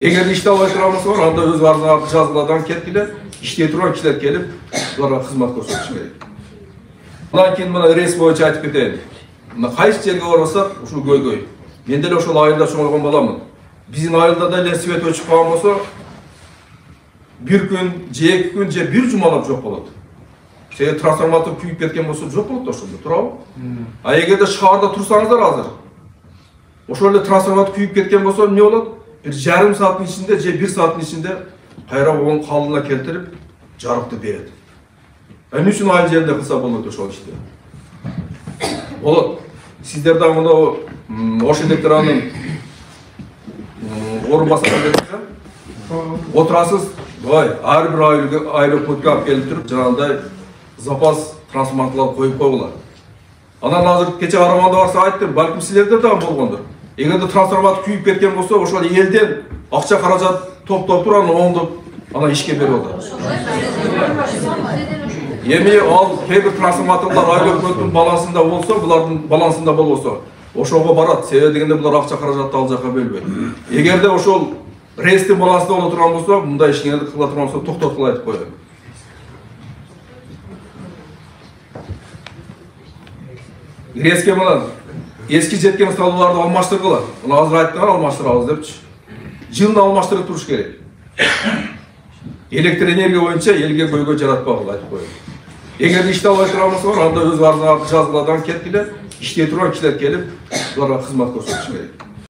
Eğer işte alay turamasa var, anda öz varzına жазgılardan ketkile, işte turan kişiler gelip, onlara hizmet koşuyor gerek. Bundan keyin bana res boyunca aytıp keteyim. Qaysi жерге барсак, ушул көйгөй. Мен деле ошол айылда чоңойгон баламын. Биздин айылда да эле свет өчүп калган болсо, бир күн, же эки күн, же бир жумалап жок болот. Себеби трансформатор күйүп кеткен болсо жок болот да ошондо, туурабы? А эгерде шаарда турсаңыздар азыр, ошол эле трансформатор күйүп кеткен болсо эмне болот? Bir жарым сааттын ичинде же бир сааттын ичинде кайра onun калдына келтирип жарыкты берет. Эмне үчүн айыл жеринде кылса болот ошол ишти? Болот. Сиздер да мына Ош электранын орун басарына берсеңиз, отурасыз, ар бир айыл өкмөткө алып келип туруп, жанагындай запас трансформаторлор коюп койгула. Анан азыр кече Караманда барса айттым, балким силерде да болгондур. Эгерде трансформатор күйүп кеткен болсо, ошол элден акча каражат топтоп туруп, анан оңдоп, анан ишке берип атат. Эми ал кээ бир трансформаторлор айыл өкмөттүн балансында болсо, булардын балансында болбосо, ошого барат. Себеби дегенде булар акча каражатты ал жака бөлбөйт. Эгерде ошол рейстин балансында боло турган болсо, мындай ишкени кыла турган болсо, токтоткула айтып коём. Рейске менен eski жеткен сталдарды алмаштыргыла. Мына азыр айттыңар алмаштырабыз депчи. Жылына алмаштырып туруш керек. Электр энергия боюнча элге көйгөй жаратпагыла айтып коём. Эгер иште албай турганбыз бар, анда өз арзына жазгыладан кеткиле, иштей турган кишилер келип, буларга кызмат көрсөтүш керек.